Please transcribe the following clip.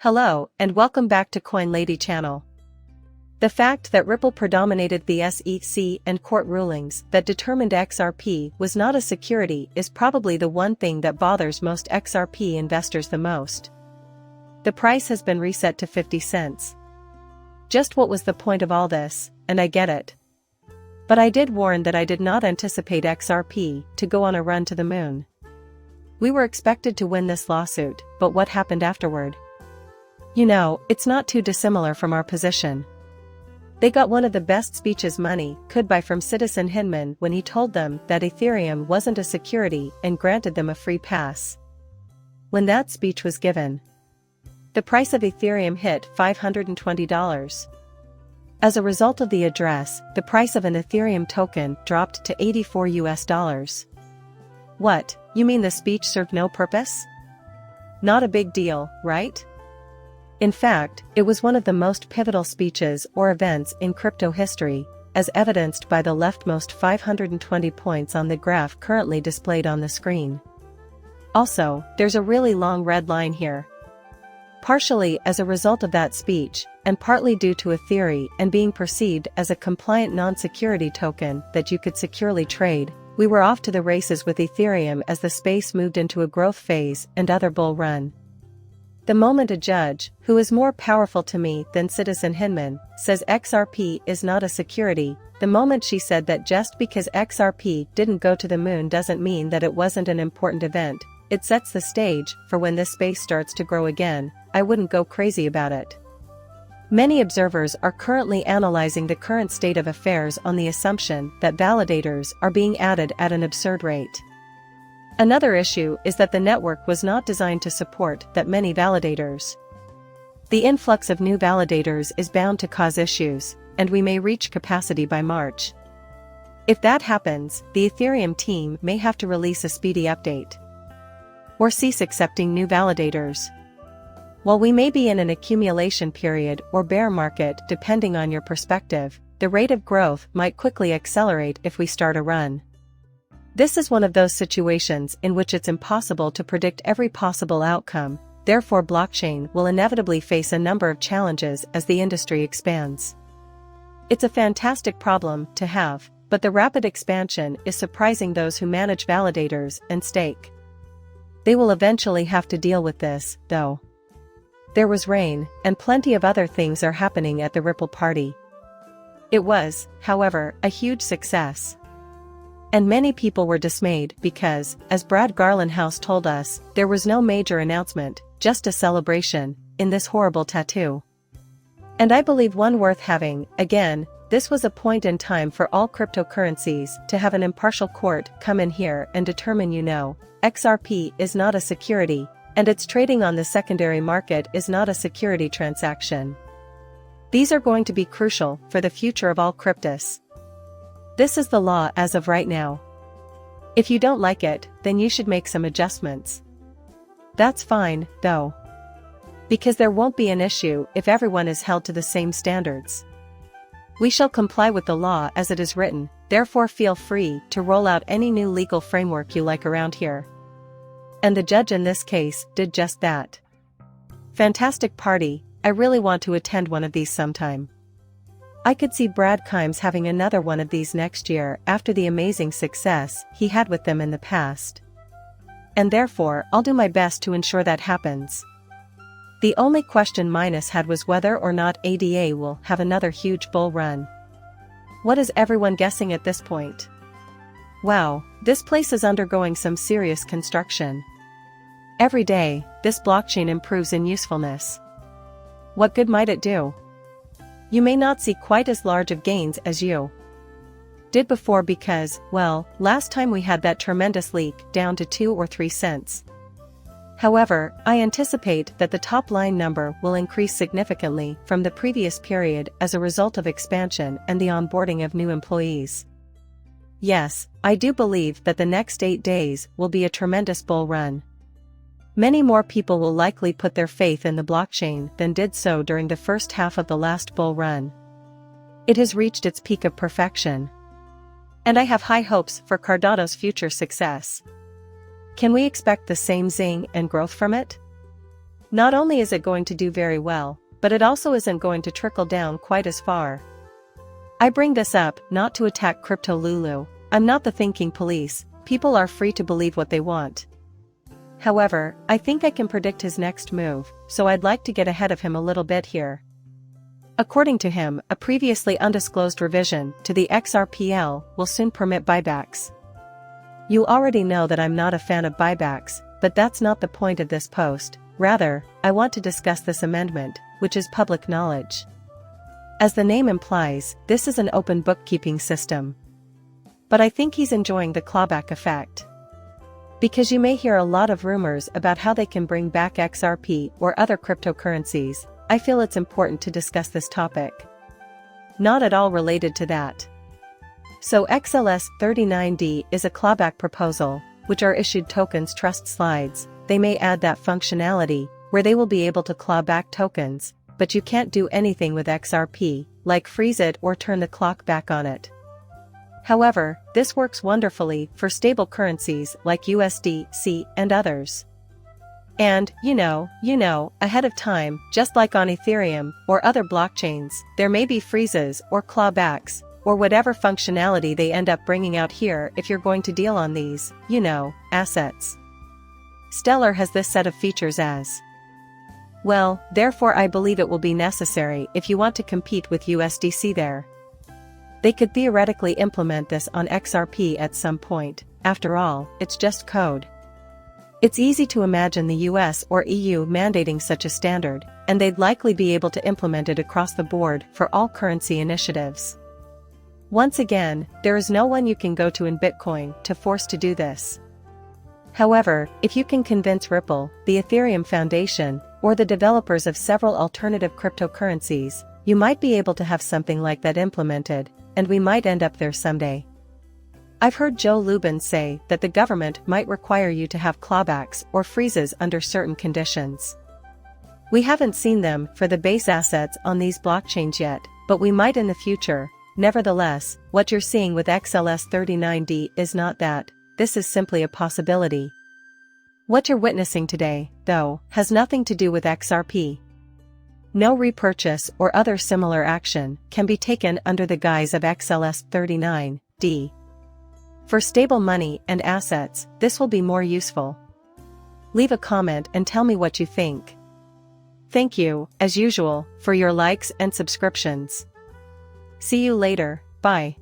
Hello, and welcome back to Coin Lady channel. The fact that Ripple predominated the SEC and court rulings that determined XRP was not a security is probably the one thing that bothers most XRP investors the most. The price has been reset to 50 cents. Just what was the point of all this, and I get it. But I did warn that I did not anticipate XRP to go on a run to the moon. We were expected to win this lawsuit, but what happened afterward? You know, it's not too dissimilar from our position. They got one of the best speeches money could buy from Citizen Hinman when he told them that Ethereum wasn't a security and granted them a free pass. When that speech was given, the price of Ethereum hit $520. As a result of the address, the price of an Ethereum token dropped to $84. What, you mean the speech served no purpose? Not a big deal, right? In fact, it was one of the most pivotal speeches or events in crypto history, as evidenced by the leftmost 520 points on the graph currently displayed on the screen. Also, there's a really long red line here. Partially as a result of that speech, and partly due to a theory and being perceived as a compliant non-security token that you could securely trade, we were off to the races with Ethereum as the space moved into a growth phase and other bull run. The moment a judge, who is more powerful to me than Citizen Hinman, says XRP is not a security, the moment she said that just because XRP didn't go to the moon doesn't mean that it wasn't an important event, it sets the stage for when this space starts to grow again, I wouldn't go crazy about it. Many observers are currently analyzing the current state of affairs on the assumption that validators are being added at an absurd rate. Another issue is that the network was not designed to support that many validators. The influx of new validators is bound to cause issues, and we may reach capacity by March. If that happens, the Ethereum team may have to release a speedy update or cease accepting new validators. While we may be in an accumulation period or bear market depending on your perspective, the rate of growth might quickly accelerate if we start a run. This is one of those situations in which it's impossible to predict every possible outcome, therefore blockchain will inevitably face a number of challenges as the industry expands. It's a fantastic problem to have, but the rapid expansion is surprising those who manage validators and stake. They will eventually have to deal with this, though. There was rain, and plenty of other things are happening at the Ripple party. It was, however, a huge success. And many people were dismayed because, as Brad Garlandhouse told us, there was no major announcement, just a celebration, in this horrible tattoo. And I believe one worth having. Again, this was a point in time for all cryptocurrencies to have an impartial court come in here and determine XRP is not a security, and its trading on the secondary market is not a security transaction. These are going to be crucial for the future of all cryptos. This is the law as of right now. If you don't like it, then you should make some adjustments. That's fine, though. Because there won't be an issue if everyone is held to the same standards. We shall comply with the law as it is written, therefore feel free to roll out any new legal framework you like around here. And the judge in this case did just that. Fantastic party, I really want to attend one of these sometime. I could see Brad Kimes having another one of these next year after the amazing success he had with them in the past. And therefore, I'll do my best to ensure that happens. The only question Minus had was whether or not ADA will have another huge bull run. What is everyone guessing at this point? Wow, this place is undergoing some serious construction. Every day, this blockchain improves in usefulness. What good might it do? You may not see quite as large of gains as you did before because, well, last time we had that tremendous leak down to 2 or 3 cents. However, I anticipate that the top line number will increase significantly from the previous period as a result of expansion and the onboarding of new employees. Yes, I do believe that the next 8 days will be a tremendous bull run. Many more people will likely put their faith in the blockchain than did so during the first half of the last bull run. It has reached its peak of perfection. And I have high hopes for Cardado's future success. Can we expect the same zing and growth from it? Not only is it going to do very well, but it also isn't going to trickle down quite as far. I bring this up not to attack Crypto Lulu. I'm not the thinking police, people are free to believe what they want. However, I think I can predict his next move, so I'd like to get ahead of him a little bit here. According to him, a previously undisclosed revision to the XRPL will soon permit buybacks. You already know that I'm not a fan of buybacks, but that's not the point of this post. Rather, I want to discuss this amendment, which is public knowledge. As the name implies, this is an open bookkeeping system. But I think he's enjoying the clawback effect. Because you may hear a lot of rumors about how they can bring back XRP or other cryptocurrencies, I feel it's important to discuss this topic. Not at all related to that. So XLS 39D is a clawback proposal, which are issued tokens trust slides. They may add that functionality, where they will be able to claw back tokens, but you can't do anything with XRP, like freeze it or turn the clock back on it. However, this works wonderfully for stable currencies like USDC and others. And, you know, ahead of time, just like on Ethereum or other blockchains, there may be freezes or clawbacks, or whatever functionality they end up bringing out here if you're going to deal on these, assets. Stellar has this set of features as well, therefore I believe it will be necessary if you want to compete with USDC there. They could theoretically implement this on XRP at some point. After all, it's just code. It's easy to imagine the US or EU mandating such a standard, and they'd likely be able to implement it across the board for all currency initiatives. Once again, there is no one you can go to in Bitcoin to force to do this. However, if you can convince Ripple, the Ethereum Foundation, or the developers of several alternative cryptocurrencies, you might be able to have something like that implemented, and we might end up there someday. I've heard Joe Lubin say that the government might require you to have clawbacks or freezes under certain conditions. We haven't seen them for the base assets on these blockchains yet, but we might in the future. Nevertheless, what you're seeing with XLS 39D is not that, this is simply a possibility. What you're witnessing today, though, has nothing to do with XRP. No repurchase or other similar action can be taken under the guise of XLS 39D. For stable money and assets, this will be more useful. Leave a comment and tell me what you think. Thank you, as usual, for your likes and subscriptions. See you later, bye.